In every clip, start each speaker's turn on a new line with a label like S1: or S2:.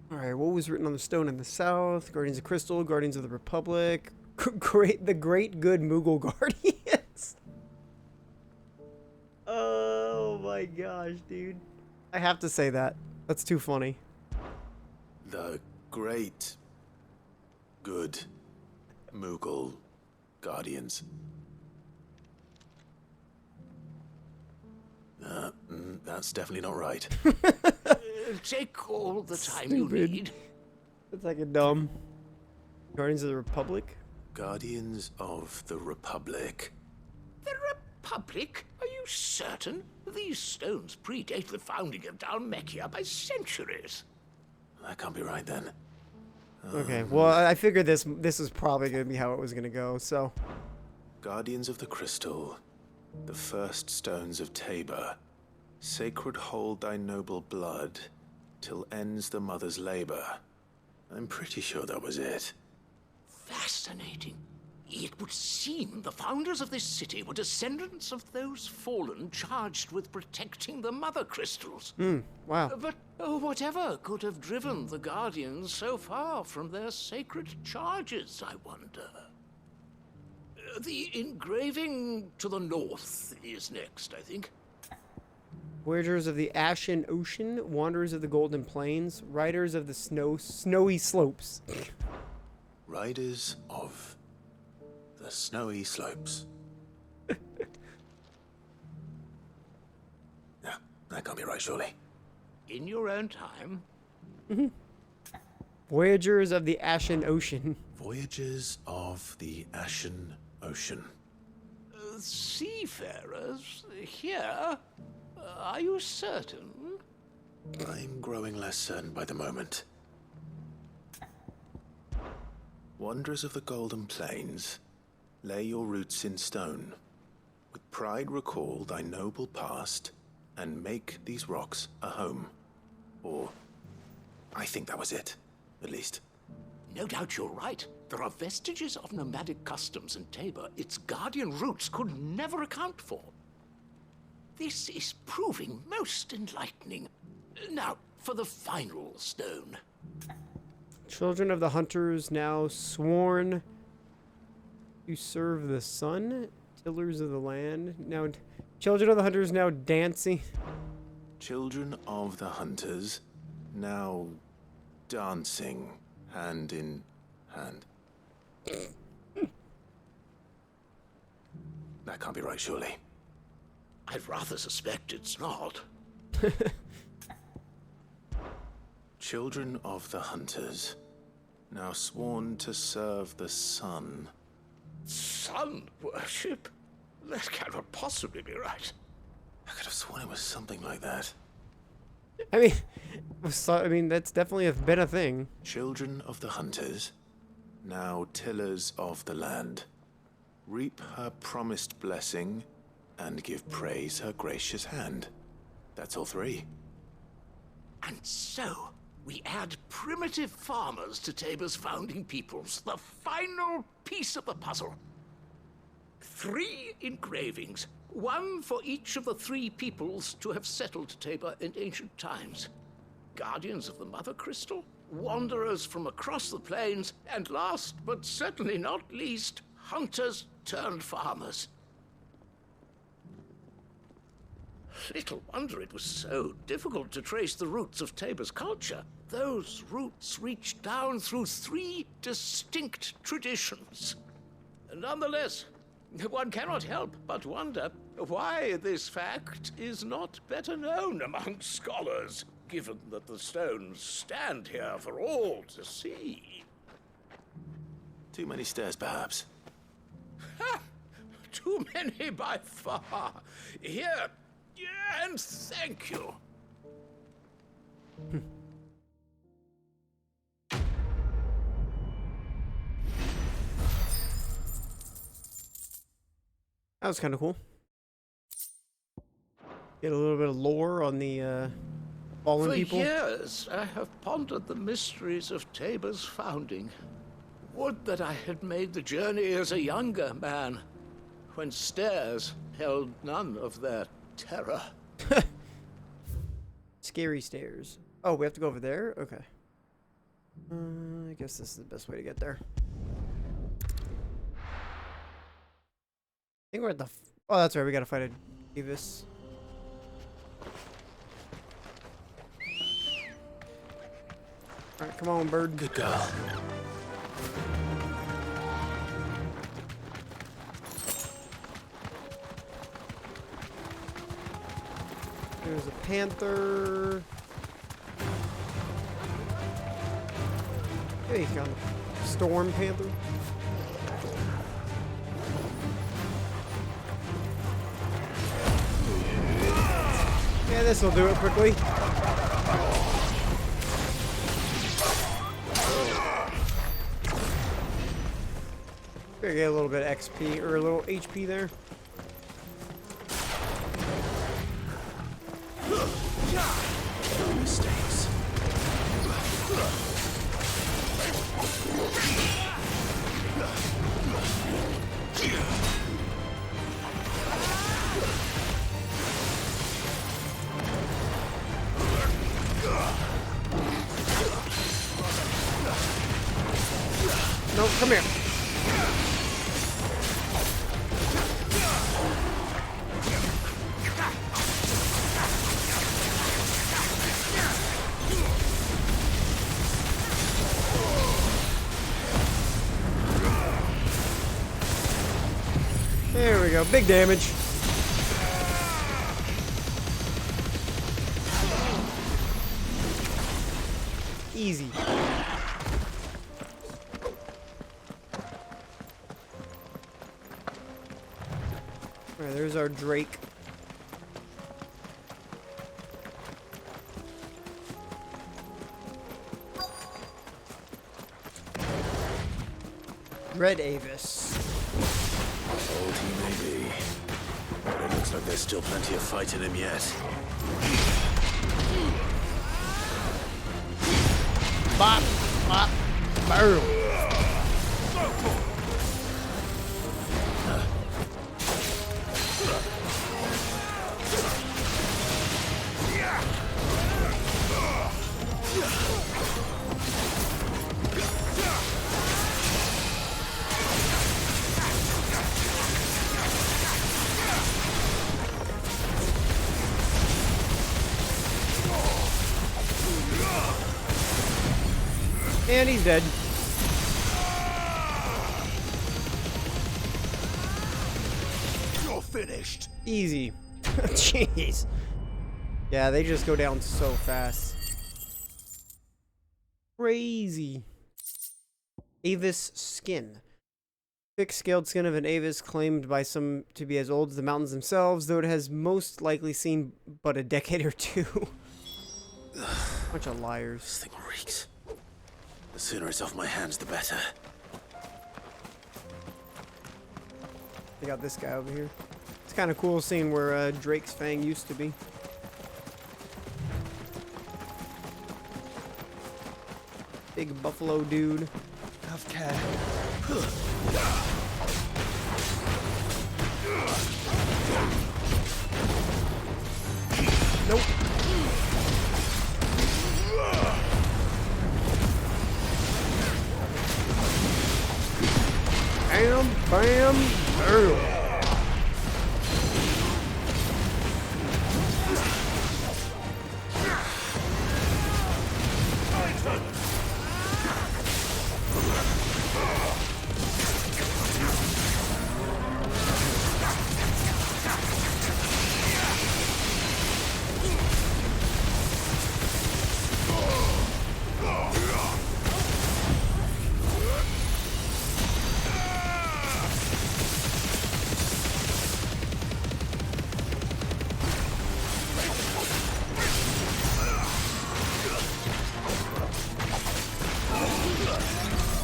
S1: All right, what was written on the stone in the south? Guardians of Crystal, Guardians of the Republic, the great good Mughal Guardians. Oh my gosh, dude! I have to say that. That's too funny.
S2: The great, good Mughal Guardians. That's definitely not right.
S3: Take all the time
S1: Stupid.
S3: you need.
S1: That's like a dumb. Guardians of the Republic.
S2: Guardians of the Republic.
S3: The Republic? Are you certain? These stones predate the founding of Dalmekia by centuries.
S2: That can't be right then.
S1: Okay, well, I figured this is probably going to be how it was going to go, so.
S2: Guardians of the Crystal. The first stones of Tabor. Sacred hold thy noble blood, till ends the mother's labor. I'm pretty sure that was it.
S3: Fascinating. It would seem the founders of this city were descendants of those fallen charged with protecting the mother crystals.
S1: Wow.
S3: But whatever could have driven the Guardians so far from their sacred charges, I wonder? The engraving to the north is next, I think.
S1: Voyagers of the Ashen Ocean, Wanderers of the Golden Plains, Riders of the Snowy Slopes.
S2: Riders of the Snowy Slopes. No, that can't be right, surely.
S3: In your own time.
S1: Voyagers of the Ashen Ocean.
S2: Voyagers of the Ashen Ocean.
S3: Seafarers here? Are you certain?
S2: I'm growing less certain by the moment. Wanderers of the Golden Plains, lay your roots in stone. With pride recall thy noble past, and make these rocks a home. Or, I think that was it, at least.
S3: No doubt you're right. There are vestiges of nomadic customs in Tabor its guardian roots could never account for. This is proving most enlightening. Now, for the final stone.
S1: Children of the Hunters now sworn to serve the sun. Tillers of the land. Now, Children of the Hunters now dancing.
S2: Children of the Hunters, now dancing hand in hand. That can't be right, surely.
S3: I rather suspect it's not.
S2: Children of the Hunters, now sworn to serve the sun.
S3: Sun worship? That cannot possibly be right.
S2: I could have sworn it was something like that.
S1: I mean, that's definitely been a thing.
S2: Children of the Hunters, now tillers of the land, reap her promised blessing and give praise her gracious hand. That's all three.
S3: And so, we add primitive farmers to Tabor's founding peoples, the final piece of the puzzle. 3 engravings, one for each of the 3 peoples to have settled Tabor in ancient times. Guardians of the Mother Crystal, wanderers from across the plains, and last but certainly not least, hunters turned farmers. Little wonder it was so difficult to trace the roots of Tabor's culture. Those roots reach down through 3 distinct traditions. Nonetheless, one cannot help but wonder why this fact is not better known among scholars, given that the stones stand here for all to see.
S2: Too many stairs, perhaps.
S3: Ha! Too many by far. Here, and thank you.
S1: That was kind of cool. Get a little bit of lore on the fallen
S3: For
S1: people.
S3: years, I have pondered the mysteries of Tabor's founding. Would that I had made the journey as a younger man, when stairs held none of their terror.
S1: Scary stairs. Oh, we have to go over there? Okay. I guess this is the best way to get there. I think we're at the... Oh, that's right. We gotta fight a Davis. Alright, come on, bird.
S2: Good girl.
S1: There's a panther. Hey, you found a storm panther. Yeah, this will do it quickly. Gonna get a little bit of XP or a little HP there.
S2: No mistakes.
S1: No, come here. There we go. Big damage. Easy. Alright, there's our Drake. Red Avis.
S2: Old he may be, but it looks like there's still plenty of fight in him yet.
S1: Bop, bop, boom. And he's dead.
S2: You're finished.
S1: Easy. Jeez. Yeah, they just go down so fast. Crazy. Avis skin. Thick scaled skin of an Avis claimed by some to be as old as the mountains themselves, though it has most likely seen but a decade or two. Bunch of liars.
S2: This thing reeks. The sooner it's off my hands, the better.
S1: They got this guy over here. It's kind of cool seeing where Drake's Fang used to be. Big buffalo dude.
S2: Have care.
S1: Nope. Bam, bam, boom.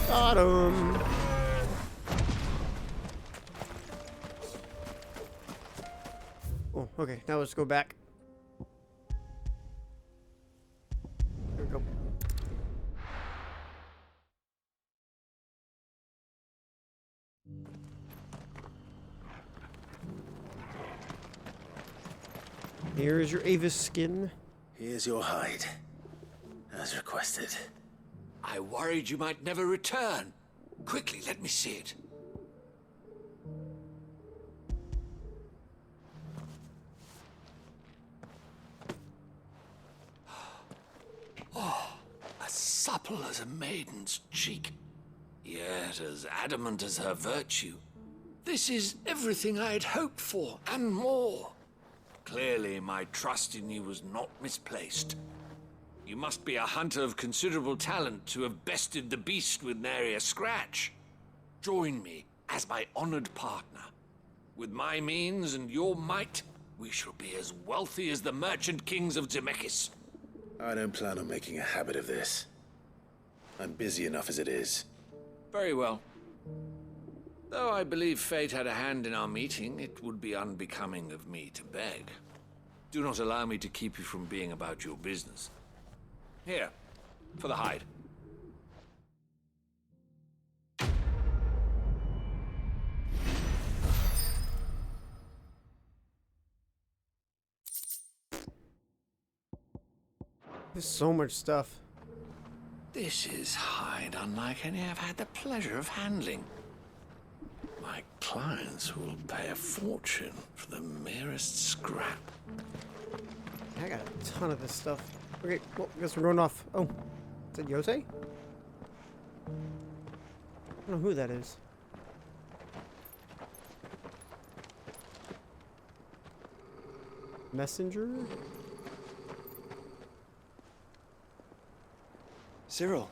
S1: Got him. Oh, okay. Now let's go back. There we go. Here is your Avis skin.
S2: Here's your hide, as requested.
S3: I worried you might never return. Quickly, let me see it. Oh, as supple as a maiden's cheek, yet as adamant as her virtue. This is everything I had hoped for, and more. Clearly, my trust in you was not misplaced. You must be a hunter of considerable talent to have bested the beast with nary a scratch. Join me as my honored partner. With my means and your might, we shall be as wealthy as the merchant kings of Zemeckis.
S2: I don't plan on making a habit of this. I'm busy enough as it is.
S3: Very well. Though I believe fate had a hand in our meeting, it would be unbecoming of me to beg. Do not allow me to keep you from being about your business. Here, for the hide.
S1: There's so much stuff.
S3: This is hide unlike any I've had the pleasure of handling. My clients will pay a fortune for the merest scrap.
S1: I got a ton of this stuff. Okay, well, I guess we're going off. Oh, is it Yotei? I don't know who that is. Messenger?
S4: Cyril.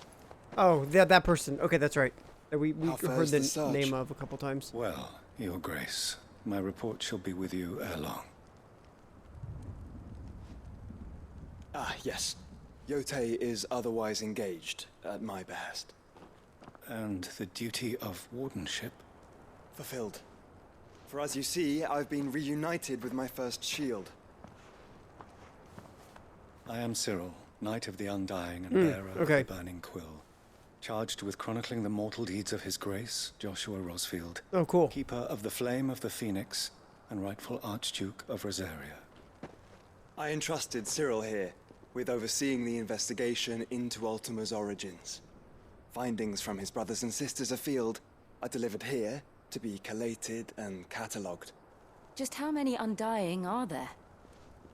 S1: Oh, that person. Okay, that's right. That we
S4: How
S1: heard
S4: fares
S1: the
S4: the search?
S1: name of a couple times.
S5: Well, Your Grace, my report shall be with you ere long.
S4: Ah, yes. Yotei is otherwise engaged, at my behest.
S5: And the duty of wardenship?
S4: Fulfilled. For as you see, I've been reunited with my first shield.
S5: I am Cyril, Knight of the Undying and bearer of
S1: okay.
S5: the Burning Quill, charged with chronicling the mortal deeds of His Grace, Joshua Rosfield,
S1: Oh, cool.
S5: keeper of the Flame of the Phoenix and rightful Archduke of Rosaria.
S4: I entrusted Cyril here with overseeing the investigation into Ultima's origins. Findings from his brothers and sisters afield are delivered here to be collated and catalogued.
S6: Just how many Undying are there?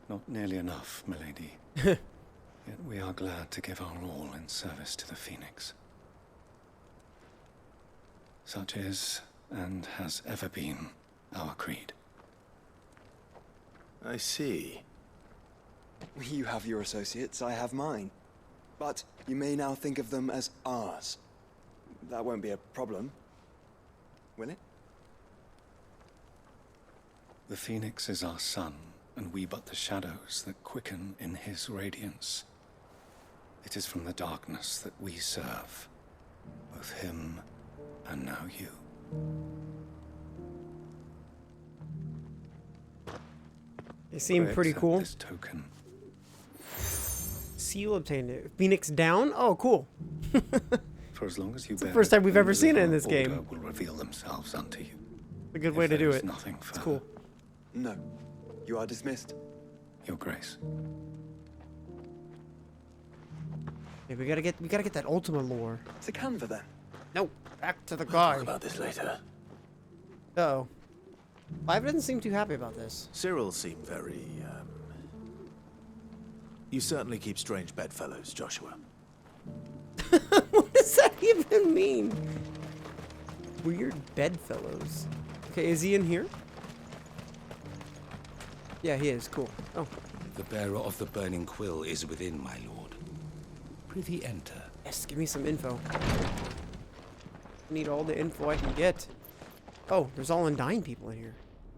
S5: Not nearly enough, milady. Yet we are glad to give our all in service to the Phoenix. Such is, and has ever been, our creed.
S2: I see.
S4: You have your associates, I have mine. But you may now think of them as ours. That won't be a problem, will it?
S5: The Phoenix is our sun, and we but the shadows that quicken in his radiance. It is from the darkness that we serve, both him and now you.
S1: They seem
S5: Pray
S1: pretty
S5: accept
S1: cool.
S5: This token.
S1: Seal obtained. Phoenix down? Oh, cool.
S5: For as long as you bear
S1: the first time we've ever seen it in this
S5: order
S1: game.
S5: will reveal themselves unto you.
S1: A good
S5: If
S1: way to
S5: there
S1: do
S5: is
S1: it.
S5: Nothing
S1: It's
S5: further.
S1: cool.
S4: No. You are dismissed.
S5: Your Grace.
S1: Yeah, we gotta get that Ultima lore.
S4: It's a Canva then.
S1: No, back to the
S2: We'll
S1: guy.
S2: talk about this later.
S1: Uh-oh. Clive doesn't seem too happy about this.
S2: Cyril seemed very, You certainly keep strange bedfellows, Joshua.
S1: What does that even mean? Weird bedfellows. Okay, is he in here? Yeah, he is. Cool. Oh,
S7: The bearer of the burning quill is within, my lord. Prithee enter.
S1: yes, give me some info. I need all the info I can get. Oh, there's all Undying people in here.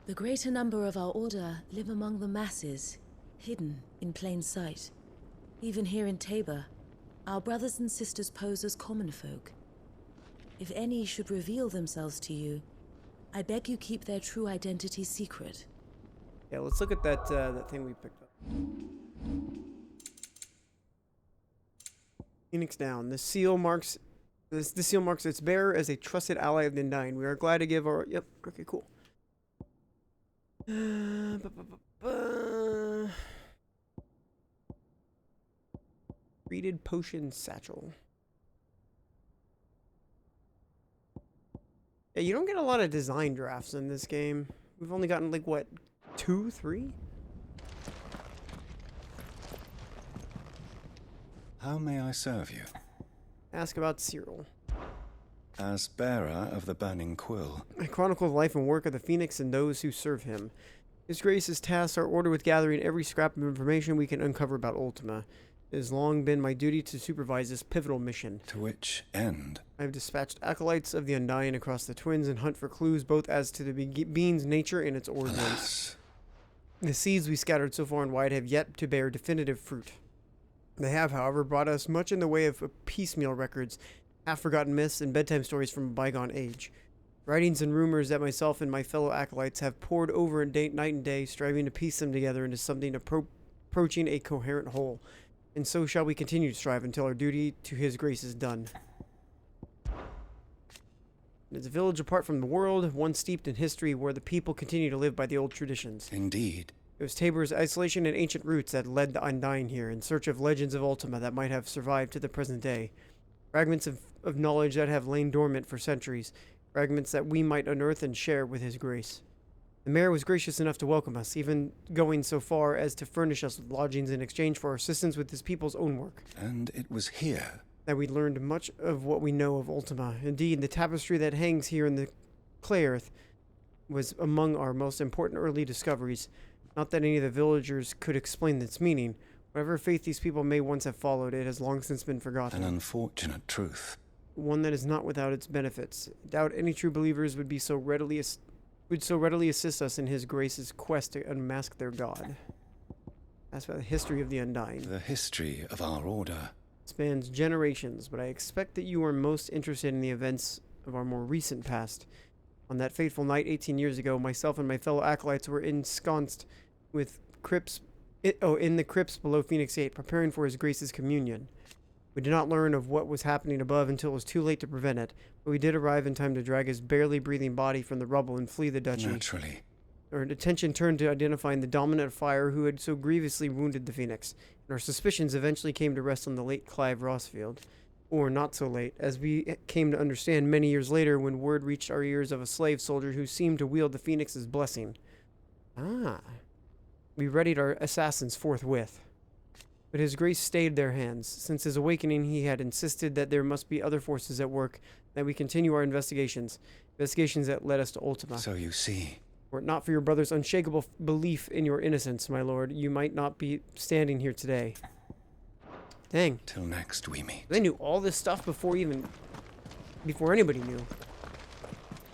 S6: The greater number of our order live among the masses, hidden in plain sight. Even here in Tabor, our brothers and sisters pose as common folk. If any should reveal themselves to you, I beg you keep their true identity secret.
S1: Yeah, let's look at that that thing we picked up. Phoenix down. The seal marks its bearer as a trusted ally of the Undying. We are glad to give our okay, cool. Reeded potion satchel. Yeah, you don't get a lot of design drafts in this game. We've only gotten, like, what, 2, 3?
S5: How may I serve you?
S1: Ask about Cyril.
S5: As bearer of the burning quill,
S1: I chronicle the life and work of the Phoenix and those who serve him. His Grace has tasked our order with gathering every scrap of information we can uncover about Ultima. It has long been my duty to supervise this pivotal mission.
S5: to which end?
S1: I have dispatched acolytes of the Undying across the Twins and hunt for clues both as to the being's nature and its origins.
S5: Alas,
S1: The seeds we scattered so far and wide have yet to bear definitive fruit. They have, however, brought us much in the way of piecemeal records, half-forgotten myths, and bedtime stories from a bygone age. Writings and rumors that myself and my fellow acolytes have pored over night and day, striving to piece them together into something approaching a coherent whole. And so shall we continue to strive until our duty to His Grace is done. It's a village apart from the world, one steeped in history where the people continue to live by the old traditions.
S5: indeed.
S1: It was Tabor's isolation and ancient roots that led the Undying here in search of legends of Ultima that might have survived to the present day. Fragments of knowledge that have lain dormant for centuries. Fragments that we might unearth and share with His Grace. The mayor was gracious enough to welcome us, even going so far as to furnish us with lodgings in exchange for our assistance with his people's own work.
S5: And it was here
S1: That we learned much of what we know of Ultima. Indeed, the tapestry that hangs here in the clay earth was among our most important early discoveries. Not that any of the villagers could explain its meaning. Whatever faith these people may once have followed, it has long since been forgotten.
S5: an unfortunate truth.
S1: One that is not without its benefits. I doubt any true believers would so readily assist us in His Grace's quest to unmask their god. That's about the history of the Undying.
S5: The history of our order.
S1: Spans generations, but I expect that you are most interested in the events of our more recent past. On that fateful night 18 years ago, myself and my fellow acolytes were ensconced with in the crypts below Phoenix Gate, preparing for His Grace's communion. We did not learn of what was happening above until it was too late to prevent it, but we did arrive in time to drag his barely breathing body from the rubble and flee the duchy.
S5: Naturally.
S1: Our attention turned to identifying the dominant fire who had so grievously wounded the Phoenix, and our suspicions eventually came to rest on the late Clive Rossfield. Or not so late, as we came to understand many years later when word reached our ears of a slave soldier who seemed to wield the Phoenix's blessing. Ah. We readied our assassins forthwith. But His Grace stayed their hands. Since his awakening, he had insisted that there must be other forces at work, that we continue our investigations that led us to Ultima.
S5: So you see,
S1: Were it not for your brother's unshakable belief in your innocence, my lord, you might not be standing here today. Dang.
S5: till next we meet.
S1: They knew all this stuff before anybody knew.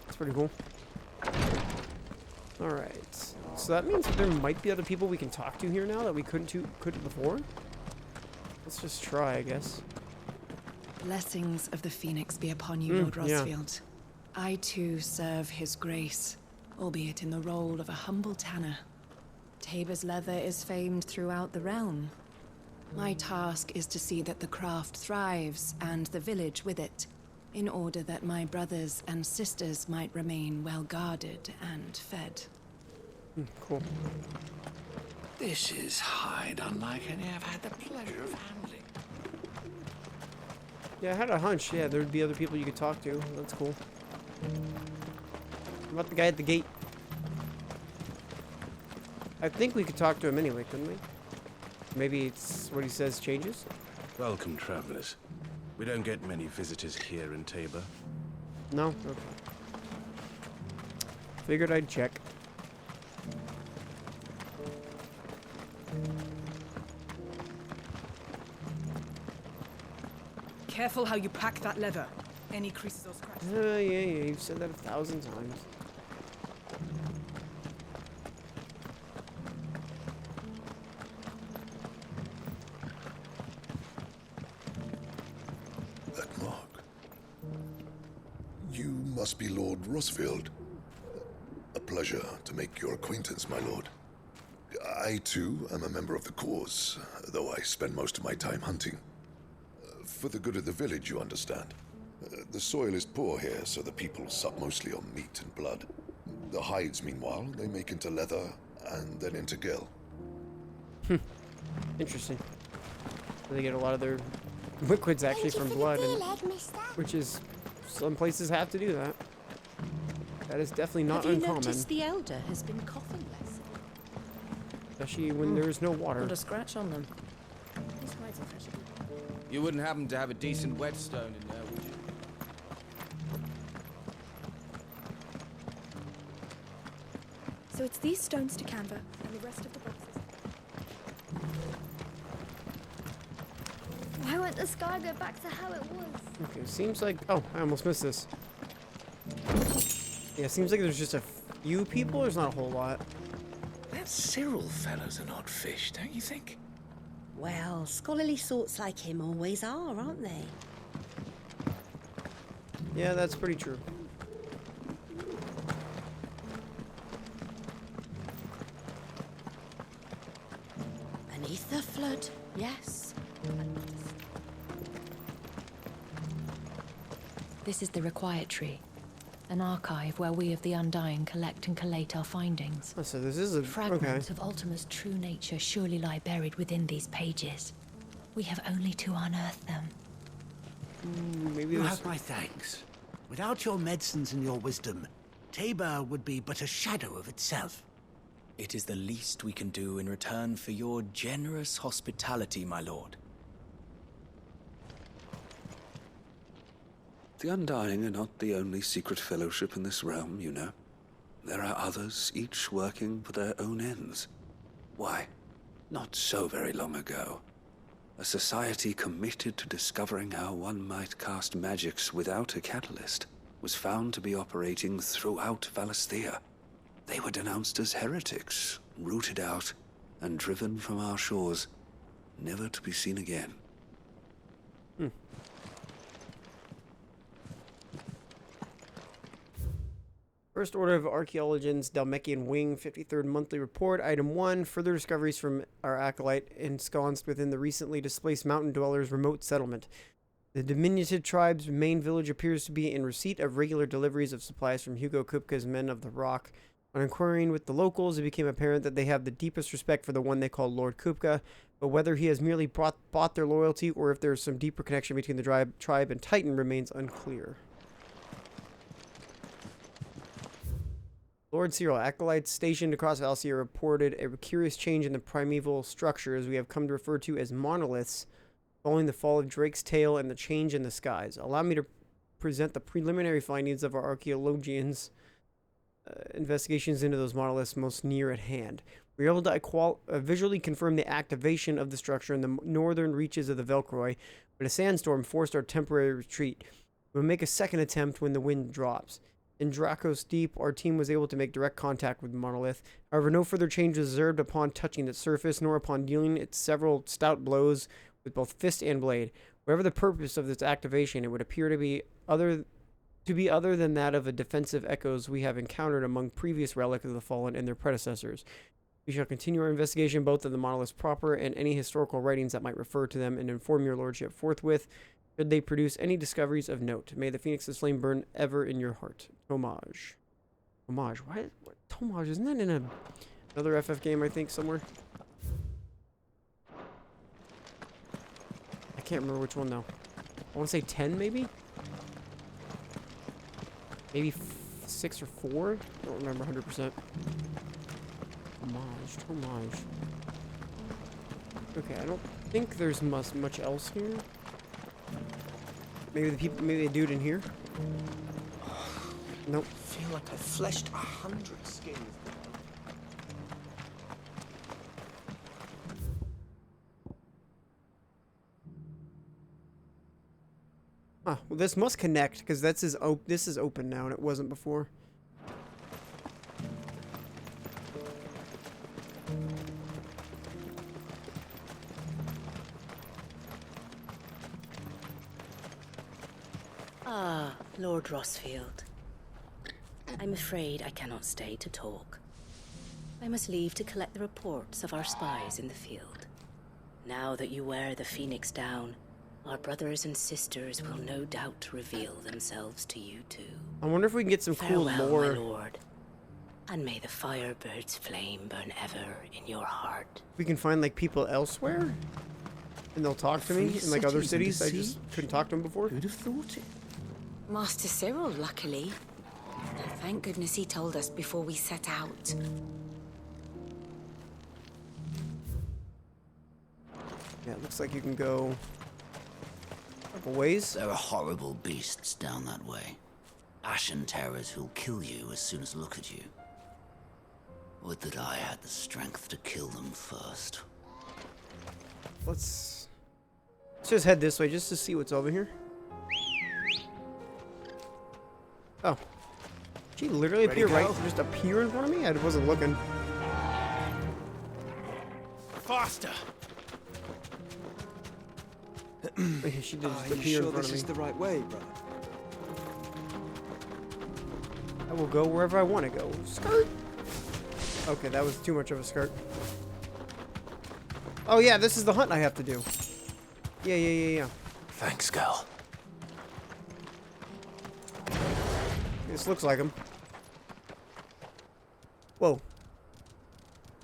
S1: That's pretty cool. Alright. So that means that there might be other people we can talk to here now that we couldn't before? Let's just try, I guess.
S8: Blessings of the Phoenix be upon you, Lord
S1: yeah.
S8: Rossfield. I too serve His Grace, albeit in the role of a humble tanner. Tabor's leather is famed throughout the realm. My task is to see that the craft thrives, and the village with it, in order that my brothers and sisters might remain well guarded and fed.
S1: Cool.
S3: This is hide unlike any I've had the pleasure of handling.
S1: Yeah, I had a hunch. Yeah, there'd be other people you could talk to. That's cool. What about the guy at the gate? I think we could talk to him anyway, couldn't we? Maybe it's what he says changes?
S9: Welcome, travelers. We don't get many visitors here in Tabor.
S1: No? Okay. Figured I'd check.
S10: Careful how you pack that leather. Any creases or scratches.
S1: Yeah, you've said that 1,000 times.
S11: That mark. You must be Lord Rossfield. A pleasure to make your acquaintance, my lord. I, too, am a member of the cause, though I spend most of my time hunting. For the good of the village, you understand. The soil is poor here, so the people sup mostly on meat and blood. The hides, meanwhile, they make into leather and then into gill.
S1: Interesting. They get a lot of their liquids actually from blood, and, which is some places have to do that. That is definitely not
S6: Have you
S1: uncommon.
S6: noticed the elder has been coughing less?
S1: Especially when there's no water.
S6: Not a scratch on them.
S7: You wouldn't happen to have a decent whetstone in there, would you?
S12: So it's these stones to Canva, and the rest of the boxes. Why won't the sky go back to how it was?
S1: Okay, seems like... Oh, I almost missed this. Yeah, seems like there's just a few people. There's not a whole lot.
S3: That Cyril fellow's an odd fish, don't you think?
S13: Well, scholarly sorts like him always are, aren't they?
S1: Yeah, that's pretty true.
S13: Beneath the flood, yes.
S8: This is the Required Tree, an archive where we of the Undying collect and collate our findings.
S1: Oh, so this is a...
S8: Fragments of Ultima's true nature surely lie buried within these pages. We have only to unearth them.
S1: Maybe
S3: You have my thanks. Without your medicines and your wisdom, Tabor would be but a shadow of itself.
S14: It is the least we can do in return for your generous hospitality, my lord.
S15: The Undying are not the only secret fellowship in this realm, you know. There are others, each working for their own ends. Why, not so very long ago, a society committed to discovering how one might cast magics without a catalyst was found to be operating throughout Valisthea. They were denounced as heretics, rooted out, and driven from our shores, never to be seen again.
S1: First Order of Archaeologians, Dalmekian Wing, 53rd Monthly Report, Item 1, further discoveries from our acolyte ensconced within the recently displaced mountain dwellers' remote settlement. The diminutive tribe's main village appears to be in receipt of regular deliveries of supplies from Hugo Kupka's Men of the Rock. On inquiring with the locals, it became apparent that they have the deepest respect for the one they call Lord Kupka, but whether he has merely bought their loyalty or if there is some deeper connection between the tribe and Titan remains unclear. Lord Cyril, acolytes stationed across Valisthea reported a curious change in the primeval structures we have come to refer to as monoliths following the fall of Drake's tail and the change in the skies. Allow me to present the preliminary findings of our archaeologians' investigations into those monoliths most near at hand. We were able to visually confirm the activation of the structure in the northern reaches of the Velcroy, but a sandstorm forced our temporary retreat. We will make a second attempt when the wind drops. In Dracos Deep, our team was able to make direct contact with the monolith. However, no further change was observed upon touching its surface, nor upon dealing its several stout blows with both fist and blade. Whatever the purpose of its activation, it would appear to be other than that of a defensive echoes we have encountered among previous relics of the fallen and their predecessors. We shall continue our investigation both of the monoliths proper and any historical writings that might refer to them and inform your lordship forthwith should they produce any discoveries of note. May the Phoenix's flame burn ever in your heart. Homage. Homage. What? Homage? Isn't that in another FF game, I think, somewhere? I can't remember which one, though. I want to say 10, maybe? Maybe 6 or 4? I don't remember 100%. Homage. Okay, I don't think there's much else here. Maybe the dude in here? Nope.
S3: I feel like I've fleshed 100 skins.
S1: Ah, well, this must connect because this is open now and it wasn't before.
S13: Ah, Lord Rosfield. I'm afraid I cannot stay to talk. I must leave to collect the reports of our spies in the field. Now that you wear the Phoenix down, our brothers and sisters will no doubt reveal themselves to you too.
S1: I wonder if we can get some cool
S13: Farewell,
S1: lore.
S13: my lord, and may the Firebird's flame burn ever in your heart.
S1: We can find like people elsewhere, and they'll talk to me in like other cities. I just couldn't talk to them before.
S3: Who'd have thought it?
S13: Master Cyril, luckily.
S16: Thank goodness he told us before we set out.
S1: Yeah, it looks like you can go a couple ways.
S17: There are horrible beasts down that way. Ashen terrors who'll kill you as soon as look at you. Would that I had the strength to kill them first.
S1: Let's just head this way just to see what's over here. Oh. She literally appeared right, just appear in front of me? I wasn't looking.
S4: Faster!
S1: She did just
S4: Are you
S1: appear
S4: sure
S1: in front
S4: this
S1: of me.
S4: is the right way, brother?
S1: I will go wherever I want to go. Skirt! Okay, that was too much of a skirt. Oh yeah, this is the hunt I have to do. Yeah.
S2: Thanks, Gal.
S1: This looks like him. Whoa.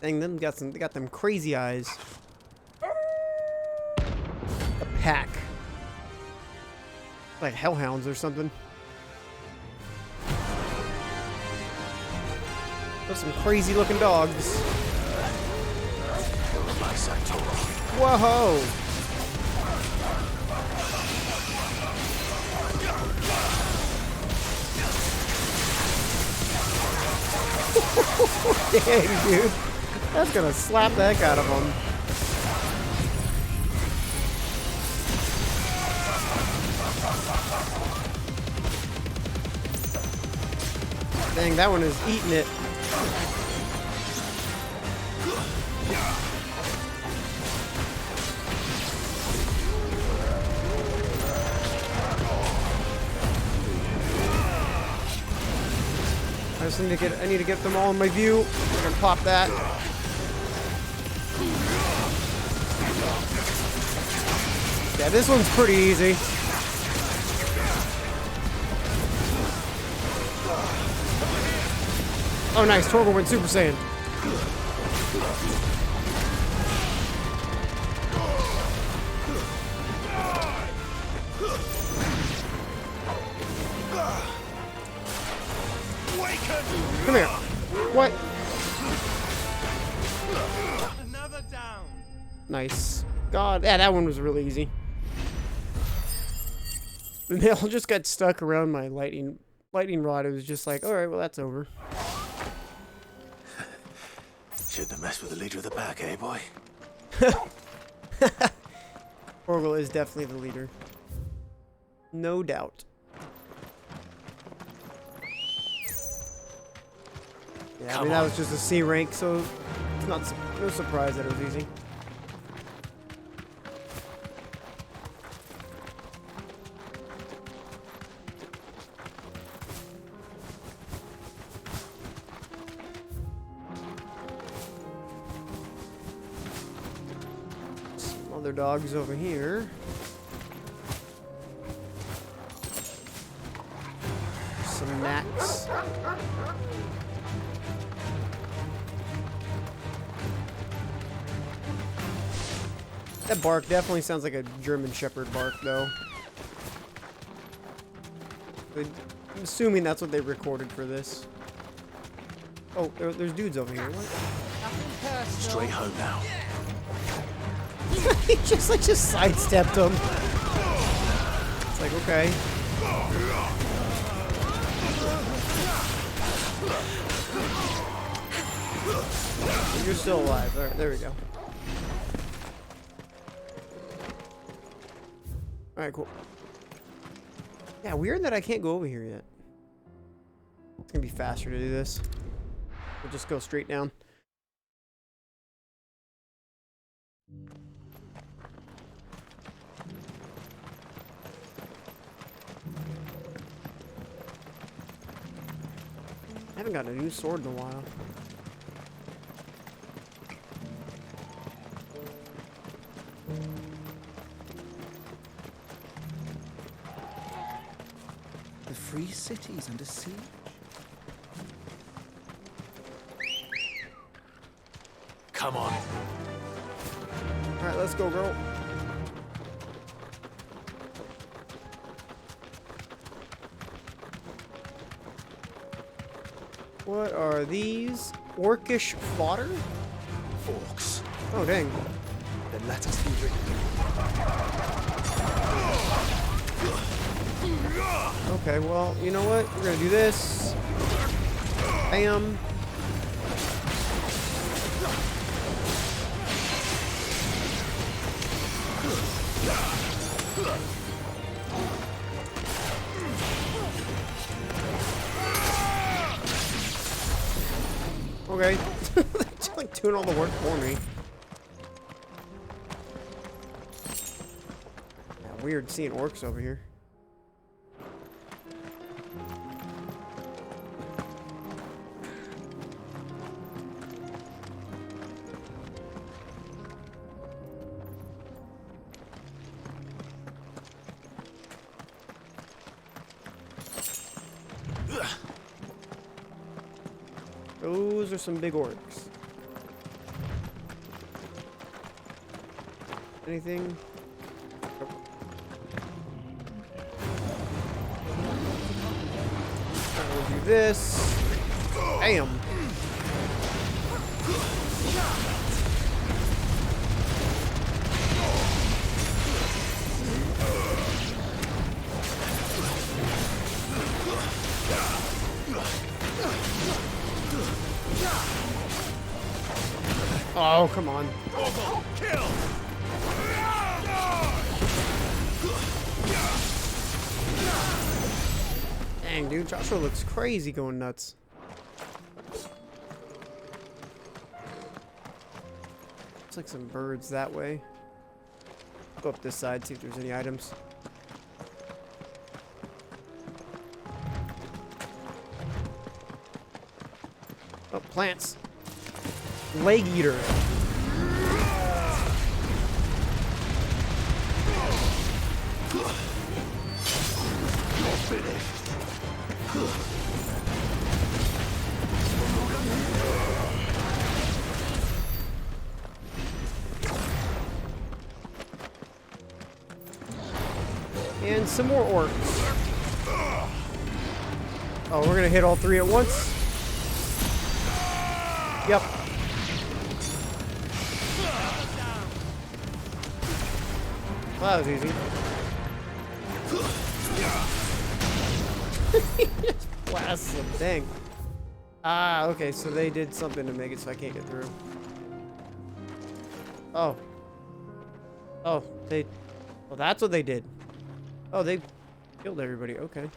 S1: Dang, them got they got them crazy eyes. A pack. Like hellhounds or something. Those some crazy looking dogs. Whoa! Dang, dude. That's gonna slap the heck out of him. Dang, that one is eating it. I just need to get them all in my view. I can pop that. Yeah, this one's pretty easy. Oh nice, Torgal went Super Saiyan. Come here. What?
S4: Another down.
S1: Nice. God, yeah, that one was really easy. The nail just got stuck around my lightning rod. It was just like, all right, well, that's over.
S2: Shouldn't have messed with the leader of the pack, eh, boy?
S1: Torgal is definitely the leader. No doubt. Yeah, I mean, that was just a C rank, so it's not no surprise that it was easy. Some other dogs over here. Some knacks. That bark definitely sounds like a German Shepherd bark, though. I'm assuming that's what they recorded for this. Oh, there's dudes over here. What?
S2: Straight home now.
S1: He just sidestepped him. It's like, okay. You're still alive. All right, there we go. Alright, cool. Yeah, weird that I can't go over here yet. It's gonna be faster to do this. We'll just go straight down. I haven't got a new sword in a while.
S14: The free city's under siege.
S2: Come on.
S1: Alright, let's go, girl. What are these? Orcish fodder?
S4: Orcs.
S1: Oh, dang.
S4: Then let us be rid of them.
S1: Okay, well, you know what? We're gonna do this. Bam. Okay. It's like doing all the work for me. Yeah, weird seeing orcs over here. Those are some big orcs. Anything? Nope. We'll do this. Bam. Oh, come on.
S3: Kill!
S1: Dang, dude, Joshua looks crazy going nuts. Looks like some birds that way. Go up this side, see if there's any items. Oh, plants. Leg eater. And some more orcs. Oh, we're gonna hit all three at once. Yep. Well, that was easy. Blast them, dang. Ah, okay, so they did something to make it so I can't get through. Oh. Oh, they... Well, that's what they did. Oh, they killed everybody. Okay.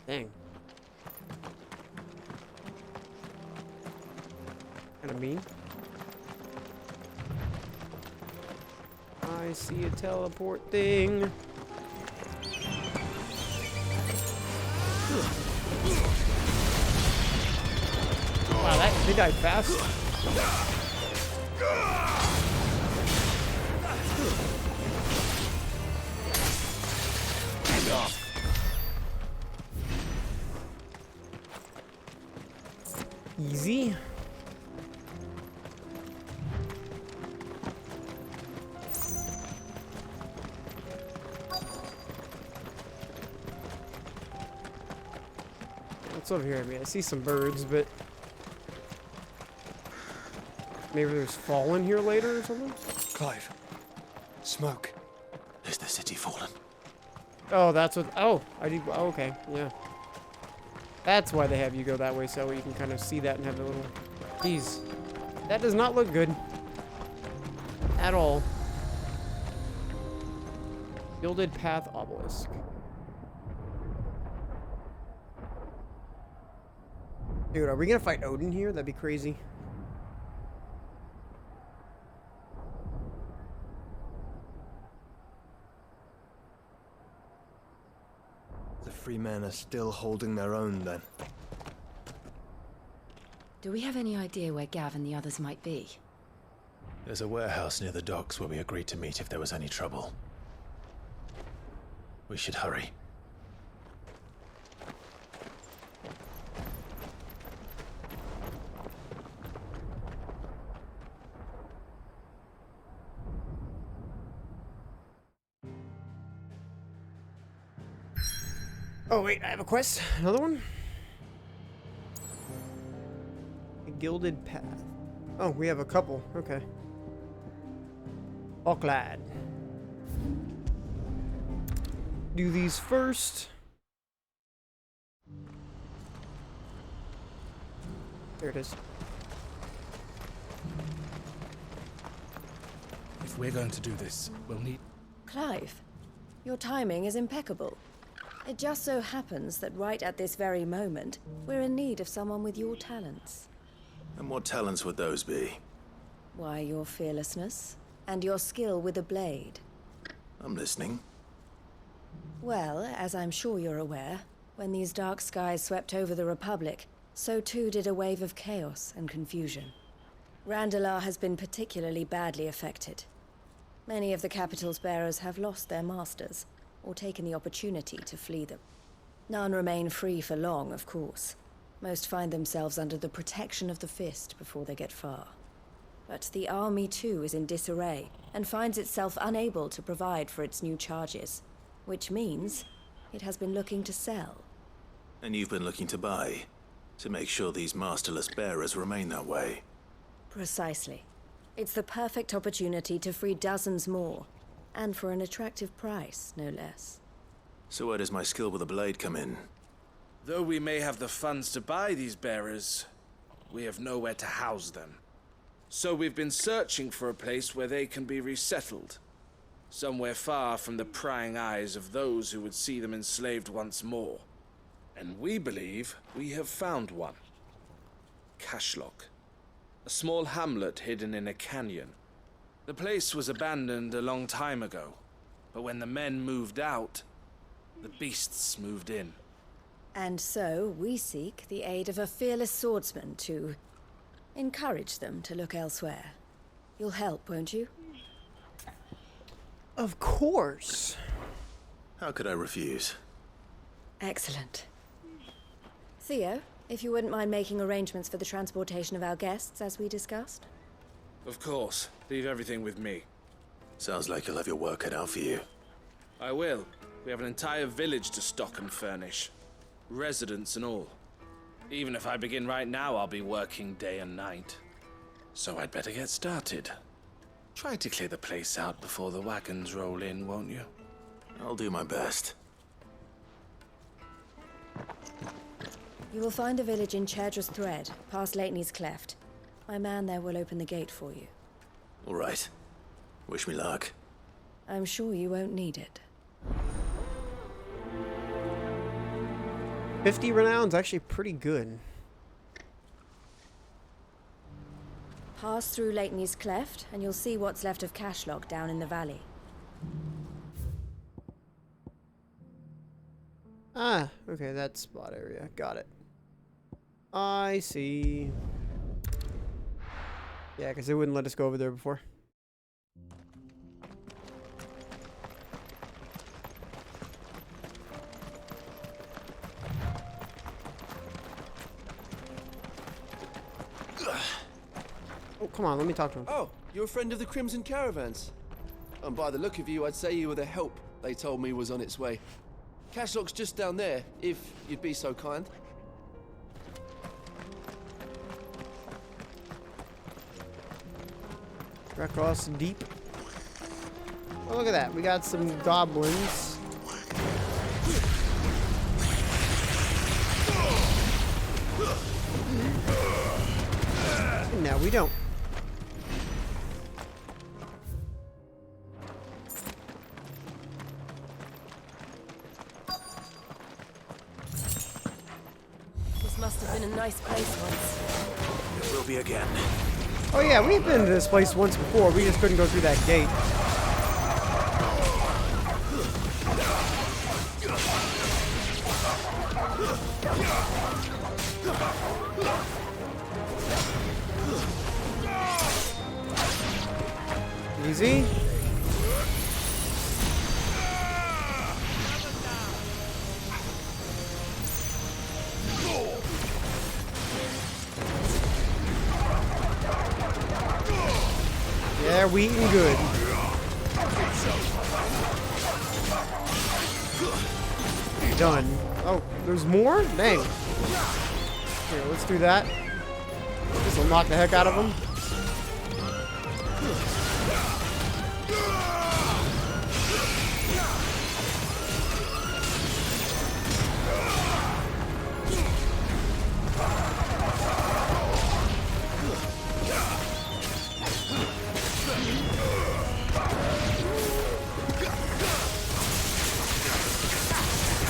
S1: Dang. Kind of mean. I see a teleport thing. Wow, they died fast. Easy. What's over here? I mean, I see some birds, but maybe there's fallen here later or something?
S4: Clive. Smoke.
S2: Is the city fallen?
S1: Oh, that's what... Oh, I did... Oh, okay, yeah. That's why they have you go that way, so you can kind of see that and have a little... Jeez. That does not look good. At all. Gilded Path Obelisk. Dude, are we gonna fight Odin here? That'd be crazy.
S4: The free men are still holding their own, then.
S16: Do we have any idea where Gav and the others might be?
S2: There's a warehouse near the docks where we agreed to meet if there was any trouble. We should hurry.
S1: Oh, wait, I have a quest. Another one? Gilded path. Oh, we have a couple. Okay. All glad. Do these first. There it is.
S9: If we're going to do this, we'll need...
S6: Clive, your timing is impeccable. It just so happens that right at this very moment, we're in need of someone with your talents.
S2: And what talents would those be?
S6: Why, your fearlessness and your skill with a blade.
S2: I'm listening.
S6: Well, as I'm sure you're aware, when these dark skies swept over the Republic, so too did a wave of chaos and confusion. Randalar has been particularly badly affected. Many of the capital's bearers have lost their masters, or taken the opportunity to flee them. None remain free for long, of course. Most find themselves under the protection of the Fist before they get far. But the army too is in disarray, and finds itself unable to provide for its new charges. Which means it has been looking to sell.
S2: And you've been looking to buy, to make sure these masterless bearers remain that way.
S6: Precisely. It's the perfect opportunity to free dozens more, and for an attractive price, no less.
S2: So where does my skill with a blade come in?
S9: Though we may have the funds to buy these bearers, we have nowhere to house them. So we've been searching for a place where they can be resettled. Somewhere far from the prying eyes of those who would see them enslaved once more. And we believe we have found one. Cashlock. A small hamlet hidden in a canyon. The place was abandoned a long time ago, but when the men moved out, the beasts moved in.
S6: And so we seek the aid of a fearless swordsman to encourage them to look elsewhere. You'll help, won't you?
S1: Of course.
S2: How could I refuse?
S6: Excellent. Theo, if you wouldn't mind making arrangements for the transportation of our guests, as we discussed.
S9: Of course. Leave everything with me.
S2: Sounds like you'll have your work cut out for you.
S9: I will. We have an entire village to stock and furnish. Residents and all. Even if I begin right now, I'll be working day and night. So I'd better get started. Try to clear the place out before the wagons roll in, won't you?
S2: I'll do my best.
S6: You will find a village in Chadra's Thread, past Lateney's Cleft. My man there will open the gate for you.
S2: All right. Wish me luck.
S6: I'm sure you won't need it.
S1: 50 renown's actually pretty good.
S6: Pass through Lateney's Cleft, and you'll see what's left of Cashlock down in the valley.
S1: Ah, okay, that spot area. Got it. I see. Yeah, because they wouldn't let us go over there before. Oh, come on, let me talk to him.
S18: Oh, you're a friend of the Crimson Caravans. And by the look of you, I'd say you were the help they told me was on its way. Cashlock's just down there, if you'd be so kind.
S1: Across deep. Oh, look at that. We got some goblins. No, we don't.
S6: This must have been a nice place once.
S2: It will be again.
S1: Oh yeah, we've been to this place once before. We just couldn't go through that gate. Easy. Yeah, we eating good. Done. Oh, there's more? Dang. Here, let's do that. This This will knock the heck out of him.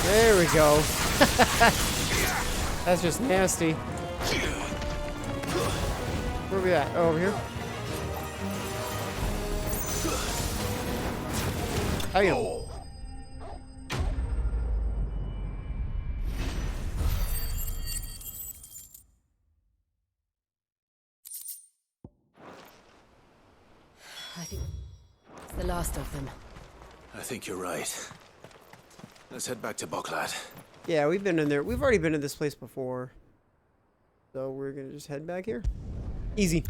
S1: There we go. That's just nasty. Where are we at? Oh, over here. How you doing?
S16: I think it's the last of them.
S2: I think you're right. Let's head back to Boklad.
S1: Yeah, we've been in there. We've already been in this place before. So we're gonna just head back here. Easy.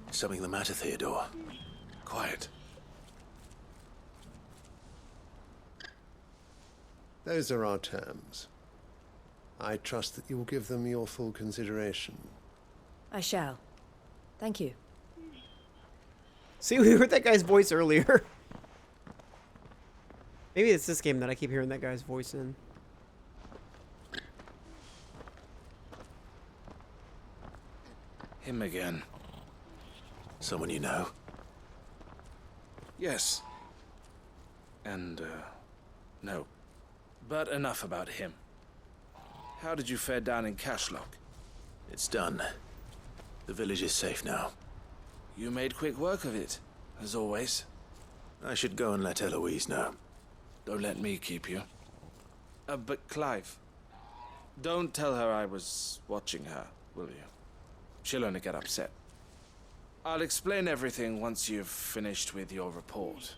S2: Something the matter, Theodore? Quiet.
S19: Those are our terms. I trust that you will give them your full consideration.
S16: I shall. Thank you.
S1: See, we heard that guy's voice earlier. Maybe it's this game that I keep hearing that guy's voice in.
S9: Him again.
S2: Someone you know?
S9: Yes. And, no. But enough about him. How did you fare down in Cashlock?
S2: It's done. The village is safe now.
S9: You made quick work of it, as always.
S2: I should go and let Eloise know.
S9: Don't let me keep you. But Clive, don't tell her I was watching her, will you? She'll only get upset. I'll explain everything once you've finished with your report.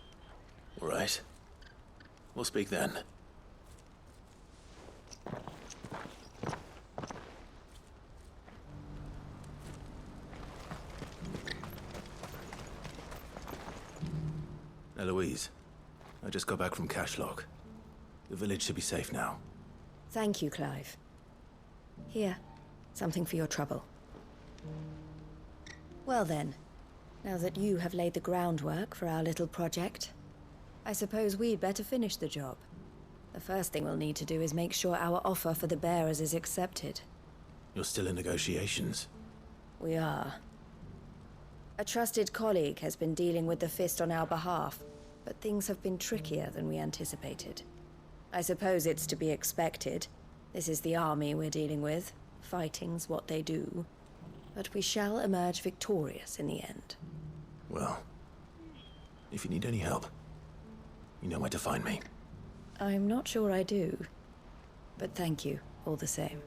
S2: All right. We'll speak then. Eloise, I just got back from Cashlock. The village should be safe now.
S16: Thank you, Clive. Here, something for your trouble. Well then, now that you have laid the groundwork for our little project, I suppose we'd better finish the job. The first thing we'll need to do is make sure our offer for the bearers is accepted.
S2: You're still in negotiations?
S16: We are. A trusted colleague has been dealing with the Fist on our behalf, but things have been trickier than we anticipated. I suppose it's to be expected. This is the army we're dealing with. Fighting's what they do. But we shall emerge victorious in the end.
S2: Well, if you need any help, you know where to find me.
S16: I'm not sure I do, but thank you all the same.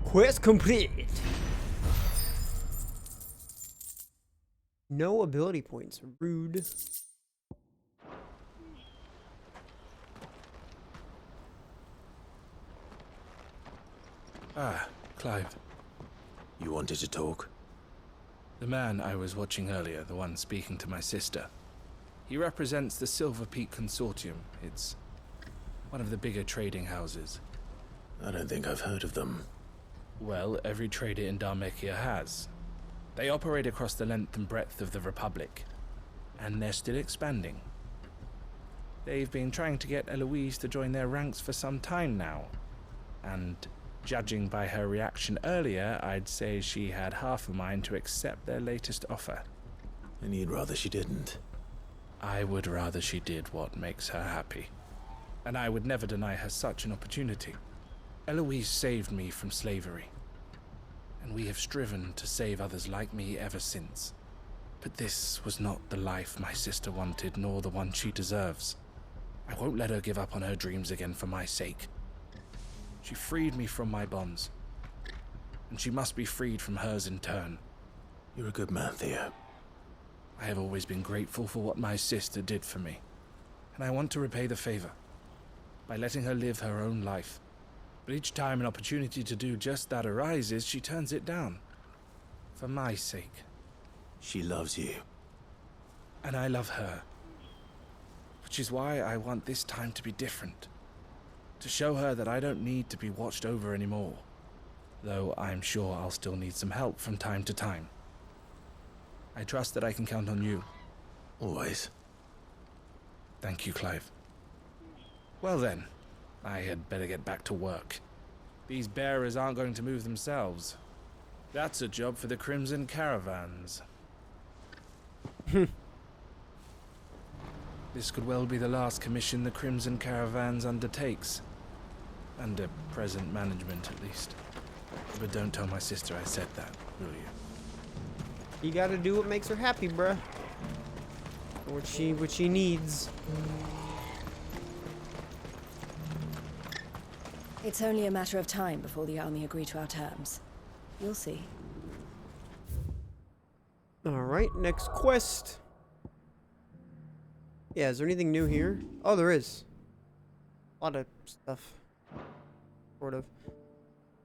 S1: Quest complete. No ability points. Rude.
S9: Ah, Clive.
S2: You wanted to talk?
S9: The man I was watching earlier, the one speaking to my sister. He represents the Silver Peak Consortium. It's one of the bigger trading houses.
S2: I don't think I've heard of them.
S9: Well, every trader in Dharmekia has. They operate across the length and breadth of the Republic, and they're still expanding. They've been trying to get Eloise to join their ranks for some time now, and judging by her reaction earlier, I'd say she had half a mind to accept their latest offer.
S2: And you'd rather she didn't?
S9: I would rather she did what makes her happy, and I would never deny her such an opportunity. Eloise saved me from slavery, and we have striven to save others like me ever since. But this was not the life my sister wanted, nor the one she deserves. I won't let her give up on her dreams again for my sake. She freed me from my bonds, and she must be freed from hers in turn.
S2: You're a good man, Theo.
S9: I have always been grateful for what my sister did for me, and I want to repay the favor by letting her live her own life. But each time an opportunity to do just that arises, she turns it down. For my sake.
S2: She loves you.
S9: And I love her. Which is why I want this time to be different. To show her that I don't need to be watched over anymore. Though I'm sure I'll still need some help from time to time. I trust that I can count on you.
S2: Always.
S9: Thank you, Clive. Well then, I had better get back to work. These bearers aren't going to move themselves. That's a job for the Crimson Caravans. This could well be the last commission the Crimson Caravans undertakes. Under present management, at least. But don't tell my sister I said that, will you?
S1: You gotta do what makes her happy, bruh. What she needs.
S16: It's only a matter of time before the army agree to our terms. You'll see.
S1: Alright, next quest. Yeah, is there anything new here? Oh, there is. A lot of stuff. Sort of.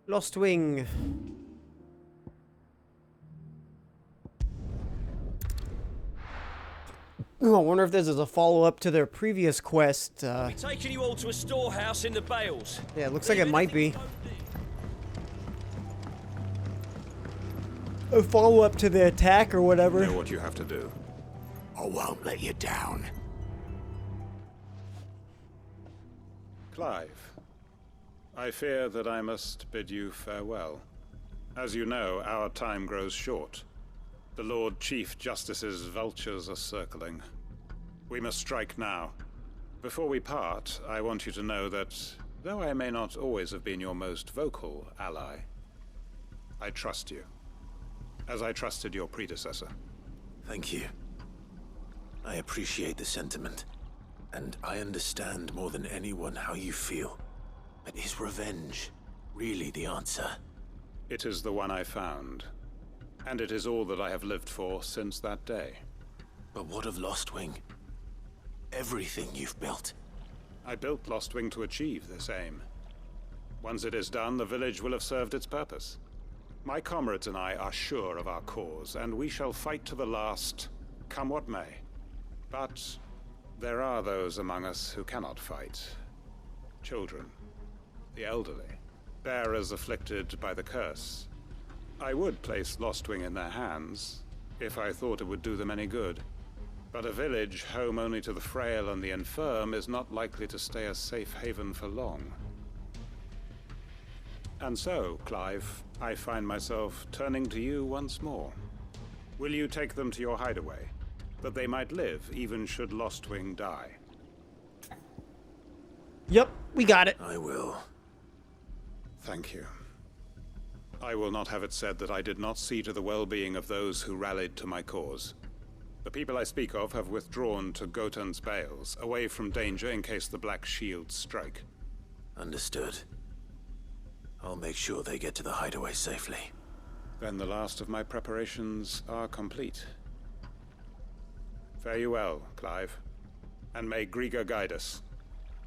S1: Lost Wing. Oh, I wonder if this is a follow-up to their previous quest.
S20: We're taking you all to a storehouse in the Bales.
S1: Yeah, it looks like it might be. A follow-up to the attack or whatever.
S3: You know what you have to do. I won't let you down.
S21: Clive, I fear that I must bid you farewell. As you know, our time grows short. The Lord Chief Justice's vultures are circling. We must strike now. Before we part, I want you to know that, though I may not always have been your most vocal ally, I trust you, as I trusted your predecessor.
S2: Thank you. I appreciate the sentiment, and I understand more than anyone how you feel. But is revenge really the answer?
S21: It is the one I found. And it is all that I have lived for since that day.
S2: But what of Lostwing? Everything you've built.
S21: I built Lostwing to achieve this aim. Once it is done, the village will have served its purpose. My comrades and I are sure of our cause, and we shall fight to the last, come what may. But there are those among us who cannot fight. Children, the elderly, bearers afflicted by the curse. I would place Lostwing in their hands, if I thought it would do them any good. But a village home only to the frail and the infirm is not likely to stay a safe haven for long. And so, Clive, I find myself turning to you once more. Will you take them to your hideaway, that they might live even should Lostwing die?
S1: Yep, we got it.
S2: I will.
S21: Thank you. I will not have it said that I did not see to the well-being of those who rallied to my cause. The people I speak of have withdrawn to Gotan's Bales, away from danger in case the Black Shields strike.
S2: Understood. I'll make sure they get to the hideaway safely.
S21: Then the last of my preparations are complete. Fare you well, Clive. And may Griga guide us.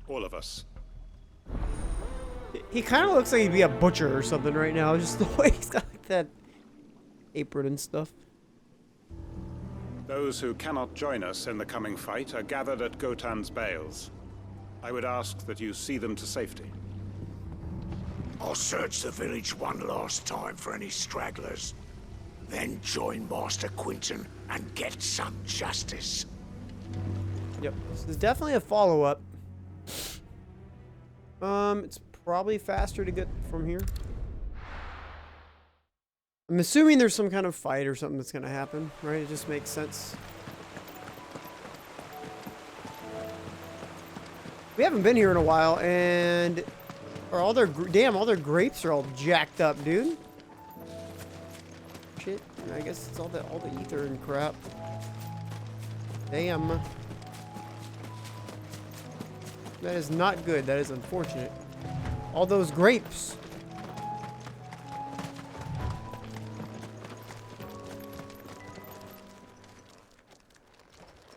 S21: All of us.
S1: He kind of looks like he'd be a butcher or something right now, just the way he's got like that apron and stuff.
S21: Those who cannot join us in the coming fight are gathered at Gotan's Bales. I would ask that you see them to safety.
S3: I'll search the village one last time for any stragglers. Then join Master Quinton and get some justice.
S1: Yep, this is definitely a follow-up. It's probably faster to get from here. I'm assuming there's some kind of fight or something that's gonna happen, right? It just makes sense. We haven't been here in a while, and all their grapes are all jacked up, dude. Shit, I guess it's all the ether and crap. Damn. That is not good. That is unfortunate. All those grapes.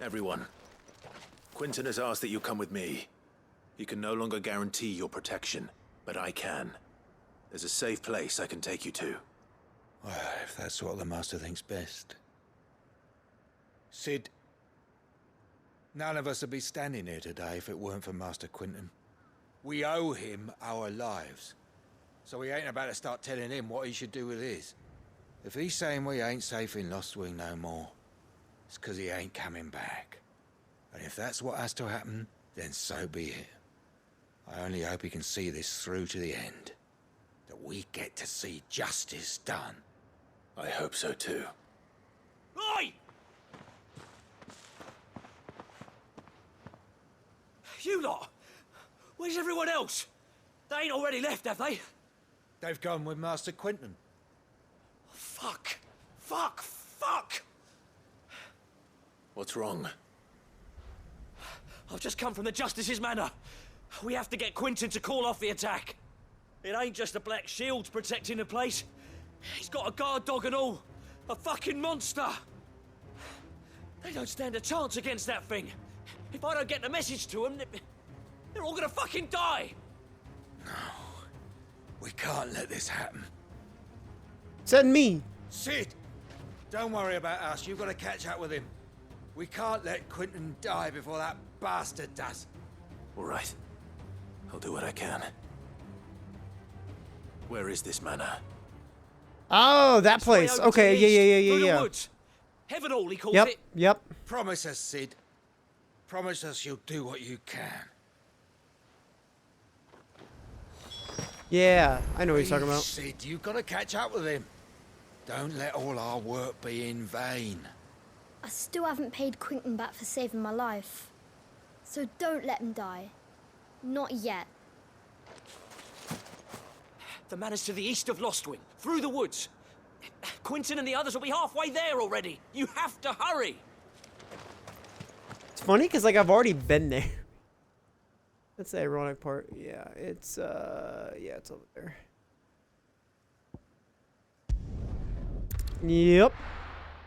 S2: Everyone, Quinton has asked that you come with me. He can no longer guarantee your protection, but I can. There's a safe place I can take you to.
S5: If that's what the Master thinks best. Sid, none of us would be standing here today if it weren't for Master Quentin. We owe him our lives. So we ain't about to start telling him what he should do with his. If he's saying we ain't safe in Lostwing no more, it's 'cause he ain't coming back. And if that's what has to happen, then so be it. I only hope he can see this through to the end. That we get to see justice done.
S2: I hope so too.
S20: Oi! You lot! Where's everyone else? They ain't already left, have they?
S5: They've gone with Master Quentin.
S20: Fuck! Fuck! Fuck!
S2: What's wrong?
S20: I've just come from the Justice's manor. We have to get Quentin to call off the attack. It ain't just the Black Shields protecting the place. He's got a guard dog and all. A fucking monster. They don't stand a chance against that thing. If I don't get the message to them, they're all gonna fucking die.
S5: We can't let this happen.
S1: Send me.
S5: Sid! Don't worry about us. You've got to catch up with him. We can't let Quentin die before that bastard does.
S2: All right. I'll do what I can. Where is this manor?
S1: Oh, that place. Okay, yeah.
S20: Woods. Heaven all, he calls
S1: Yep,
S20: it.
S1: yep.
S5: Promise us, Sid. Promise us you'll do what you can.
S1: Yeah, I know what he's talking about.
S5: Sid, you've got to catch up with him. Don't let all our work be in vain.
S22: I still haven't paid Quentin back for saving my life. So don't let him die. Not yet.
S20: The manor's to the east of Lostwing, through the woods. Quentin and the others will be halfway there already. You have to hurry.
S1: It's funny because like I've already been there. That's the ironic part. Yeah, it's over there. Yep.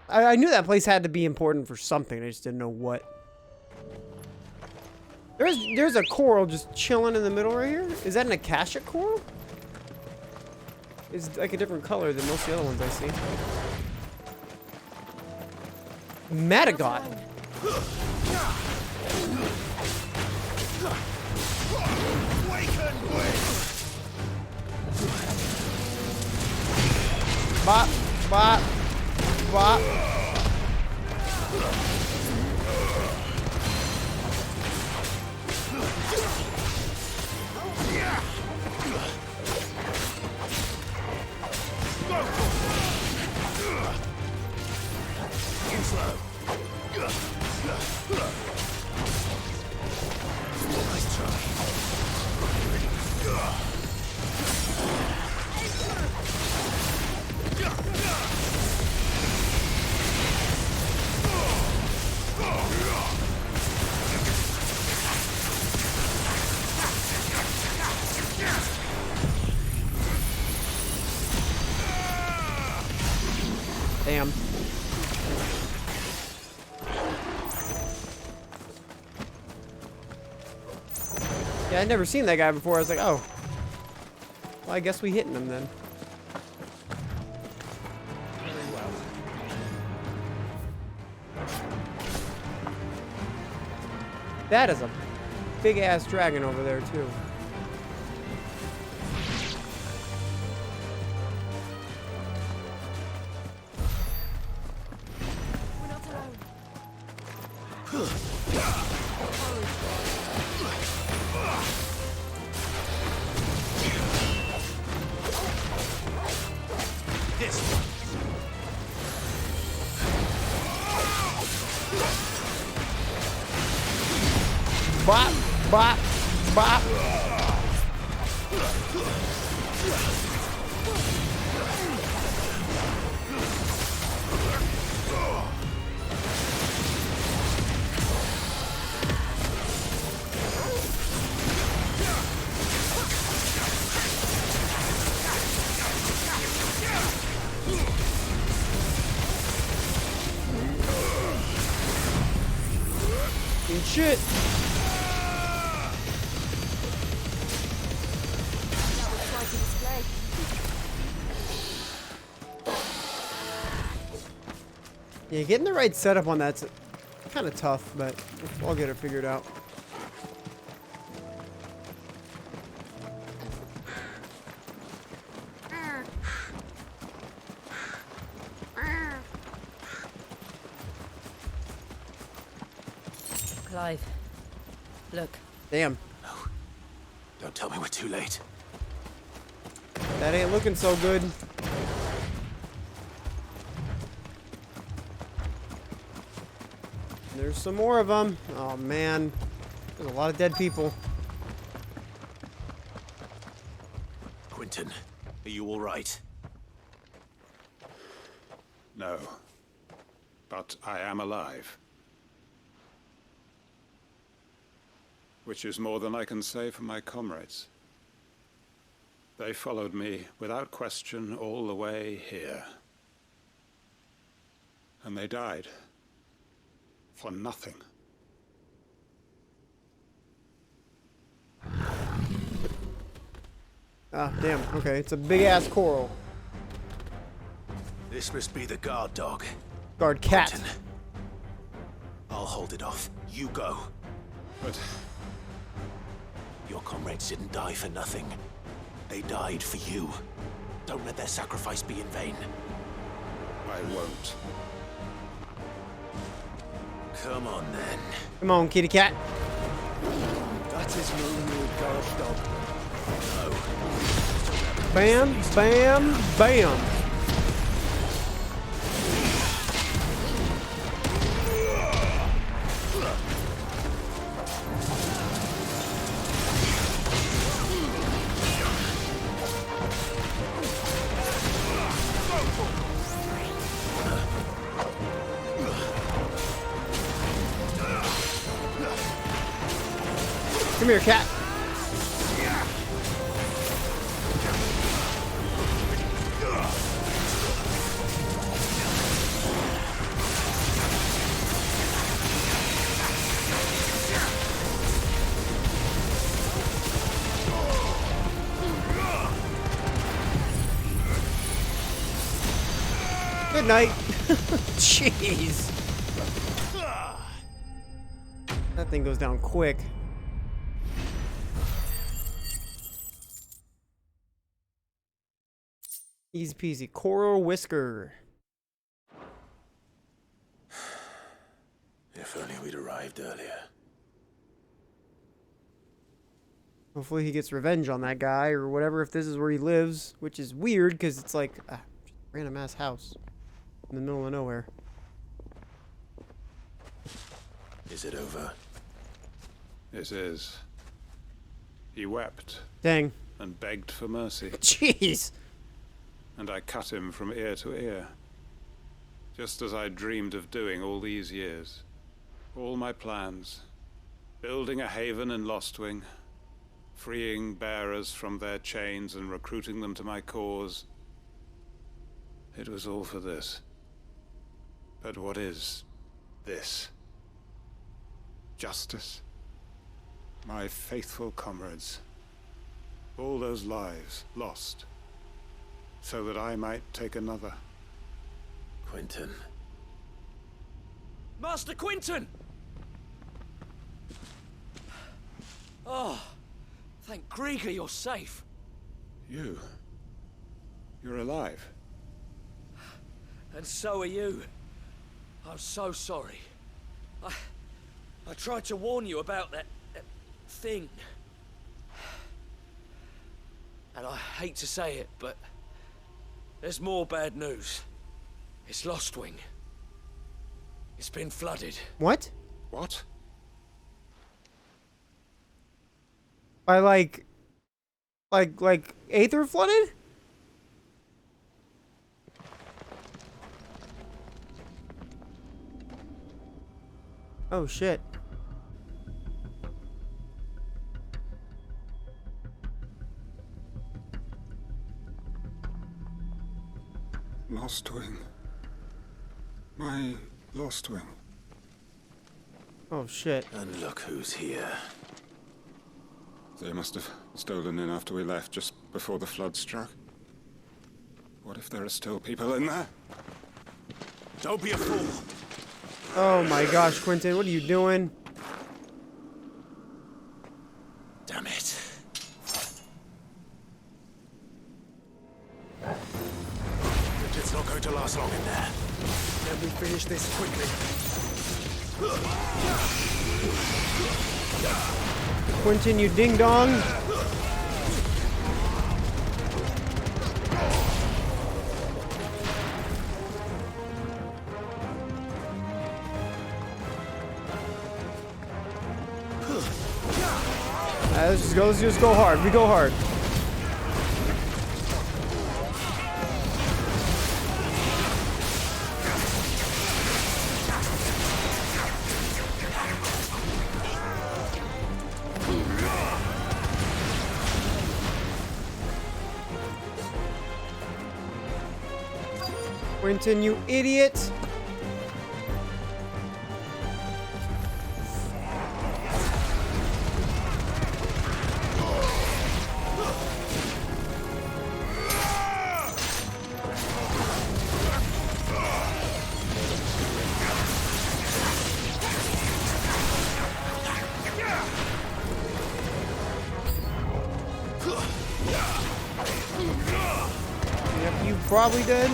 S1: I knew that place had to be important for something. I just didn't know what. There's a coral just chilling in the middle right here. Is that an Akashic coral? It's like a different color than most of the other ones I see. Matagot. Bop, bop, bop.
S2: Nice try.
S1: Damn. Yeah, I'd never seen that guy before. I was like, oh. Well, I guess we hitting him then.
S5: Very well.
S1: That is a big ass dragon over there too.
S22: We're not alone.
S2: This one.
S1: Bop, bop, bop. Good shit.
S22: That was quite a display.
S1: Yeah, getting the right setup on that's kind of tough, but I'll get it figured out.
S16: Clive, look.
S1: Damn.
S2: No. Don't tell me we're too late.
S1: That ain't looking so good. There's some more of them. Oh, man. There's a lot of dead people.
S2: Quentin, are you all right?
S21: No. But I am alive. Which is more than I can say for my comrades. They followed me without question all the way here. And they died. For nothing.
S1: Ah, damn. Okay, it's a big-ass coral.
S2: This must be the guard dog.
S1: Guard cat.
S2: Quentin, I'll hold it off. You go.
S21: But
S2: your comrades didn't die for nothing. They died for you. Don't let their sacrifice be in vain.
S21: I won't.
S2: Come on, then.
S1: Come on, kitty cat.
S4: That is no real guard dog.
S2: No.
S1: Bam, bam, bam. Come here, cat. Good night. Jeez. That thing goes down quick. Easy peasy. Coral whisker.
S2: If only we'd arrived earlier.
S1: Hopefully he gets revenge on that guy or whatever if this is where he lives, which is weird because it's like a random ass house in the middle of nowhere.
S2: Is it over?
S21: It is. He wept.
S1: Dang.
S21: And begged for mercy.
S1: Jeez.
S21: And I cut him from ear to ear. Just as I dreamed of doing all these years. All my plans. Building a haven in Lostwing. Freeing bearers from their chains and recruiting them to my cause. It was all for this. But what is this? Justice? My faithful comrades. All those lives lost. So that I might take another.
S2: Quentin.
S20: Master Quentin! Oh, thank Grieger you're safe.
S21: You're alive.
S20: And so are you. I'm so sorry. I tried to warn you about that thing. And I hate to say it, but there's more bad news. It's Lostwing. It's been flooded.
S1: What?
S21: What?
S1: By like Aether flooded? Oh shit.
S21: Lostwing. My Lostwing.
S1: Oh shit.
S2: And look who's here.
S21: They must have stolen in after we left, just before the flood struck. What if there are still people in there?
S5: Don't be a fool.
S1: Oh my gosh, Quentin, what are you doing?
S5: Damn it. It's not going to last long in there. Let me finish this quickly.
S1: Quentin, you ding dong. Let's just go hard. We go hard. Quentin, you idiot! Yep, you probably did.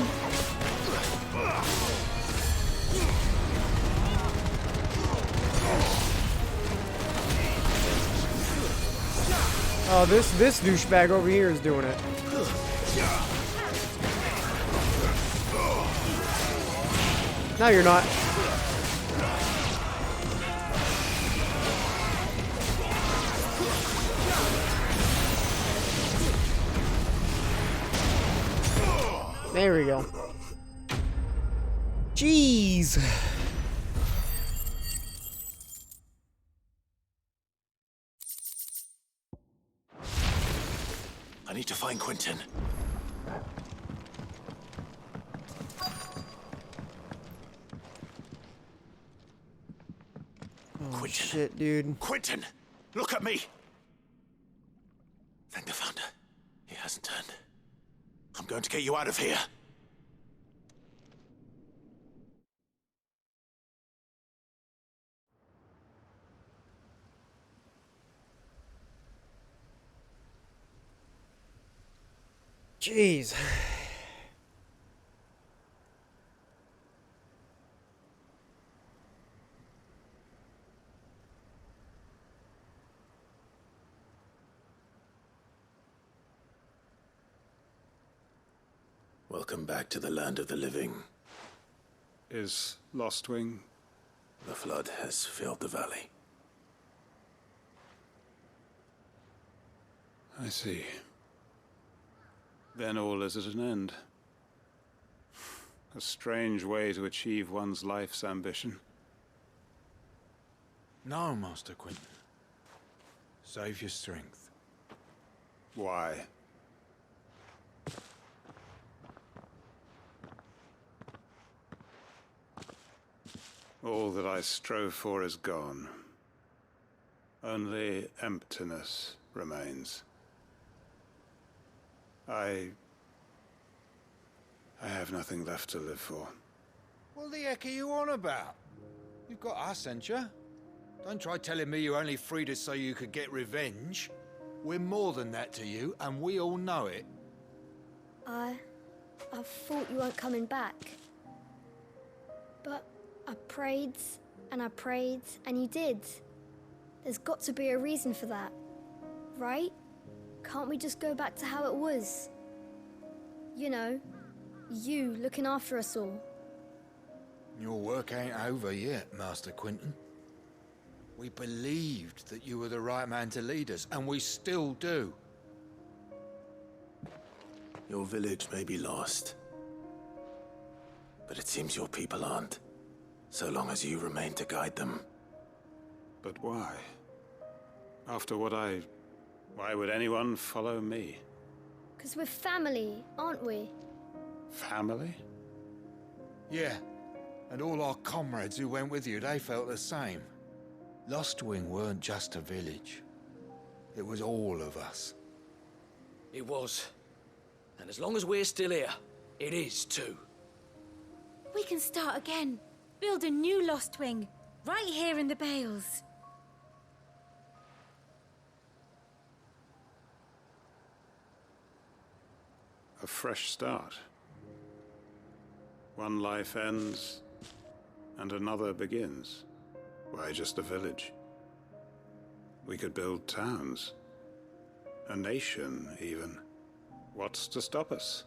S1: Oh, this douchebag over here is doing it. No, you're not. There we go. Jeez.
S5: I need to find Quentin.
S1: Oh, shit, dude.
S5: Quentin! Look at me! Thank the Founder. He hasn't turned. I'm going to get you out of here.
S1: Jeez.
S2: Welcome back to the land of the living.
S21: Is Lostwing?
S2: The flood has filled the valley.
S21: I see. Then all is at an end. A strange way to achieve one's life's ambition.
S5: No, Master Quentin. Save your strength.
S21: Why? All that I strove for is gone. Only emptiness remains. I have nothing left to live for.
S5: What the heck are you on about? You've got us, ain't you? Don't try telling me you only freed us so you could get revenge. We're more than that to you, and we all know it.
S22: I thought you weren't coming back. But I prayed, and you did. There's got to be a reason for that, right? Can't we just go back to how it was? You know, you looking after us all.
S5: Your work ain't over yet, Master Quentin. We believed that you were the right man to lead us, and we still do.
S2: Your village may be lost, but it seems your people aren't, so long as you remain to guide them.
S21: But why? After what why would anyone follow me?
S22: 'Cause we're family, aren't we?
S21: Family?
S5: Yeah, and all our comrades who went with you, they felt the same. Lostwing weren't just a village. It was all of us.
S20: It was. And as long as we're still here, it is too.
S10: We can start again. Build a new Lost Wing. Right here in the Bales.
S21: A fresh start. One life ends, and another begins. Why, just a village. We could build towns. A nation, even. What's to stop us?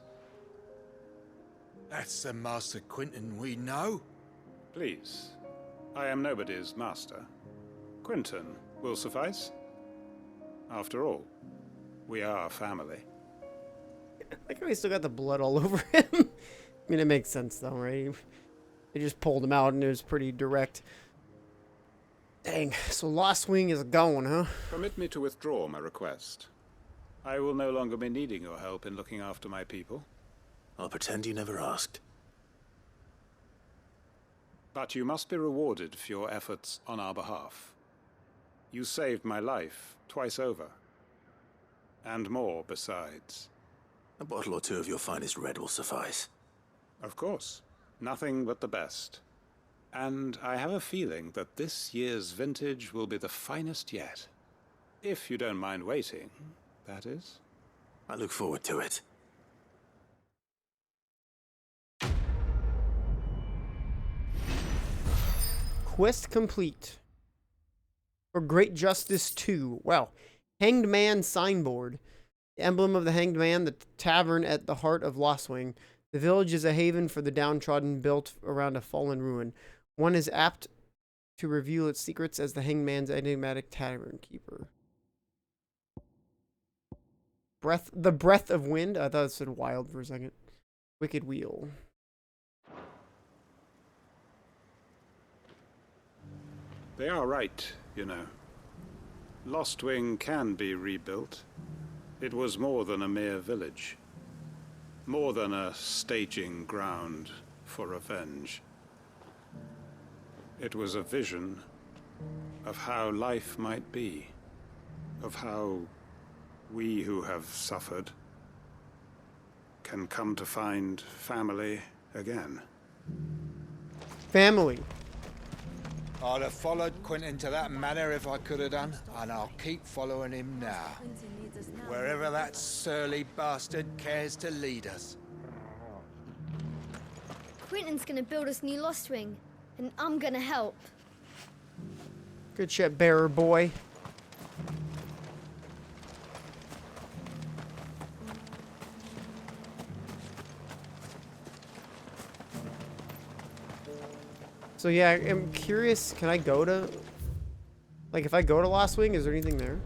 S5: That's the Master Quentin we know.
S21: Please. I am nobody's master. Quentin will suffice. After all, we are family.
S1: Like how he still got the blood all over him. I mean, it makes sense though, right? They just pulled him out and it was pretty direct. Dang, so Lost Wing is gone, huh?
S21: Permit me to withdraw my request. I will no longer be needing your help in looking after my people.
S2: I'll pretend you never asked.
S21: But you must be rewarded for your efforts on our behalf. You saved my life twice over. And more besides.
S2: A bottle or two of your finest red will suffice.
S21: Of course. Nothing but the best. And I have a feeling that this year's vintage will be the finest yet. If you don't mind waiting, that is.
S2: I look forward to it.
S1: Quest complete. For Great Justice 2. Wow. Hanged Man signboard. The emblem of the Hanged Man, the tavern at the heart of Lost Wing. The village is a haven for the downtrodden built around a fallen ruin. One is apt to reveal its secrets as the Hanged Man's enigmatic tavern keeper. The breath of wind? I thought it said wild for a second. Wicked wheel.
S21: They are right, you know. Lost Wing can be rebuilt. It was more than a mere village. More than a staging ground for revenge. It was a vision of how life might be. Of how we who have suffered can come to find family again.
S1: Family.
S5: I'd have followed Quentin to that manor if I could have done, and I'll keep following him now. Wherever that surly bastard cares to lead us.
S22: Quentin's gonna build us new Lost Wing, and I'm gonna help.
S1: Good shit, bearer boy. So yeah, I'm curious, can I go to... Like, if I go to Lost Wing, is there anything there?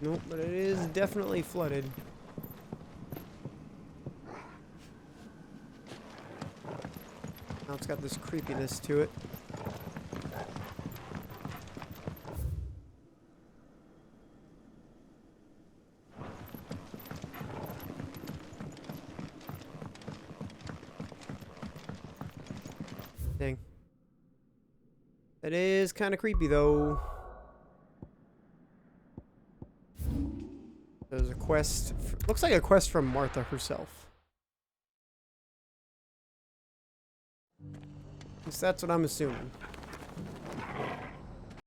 S1: Nope, but it is definitely flooded. Now it's got this creepiness to it. Dang. That is kind of creepy, though. There's a quest. Looks like a quest from Martha herself. At least that's what I'm assuming.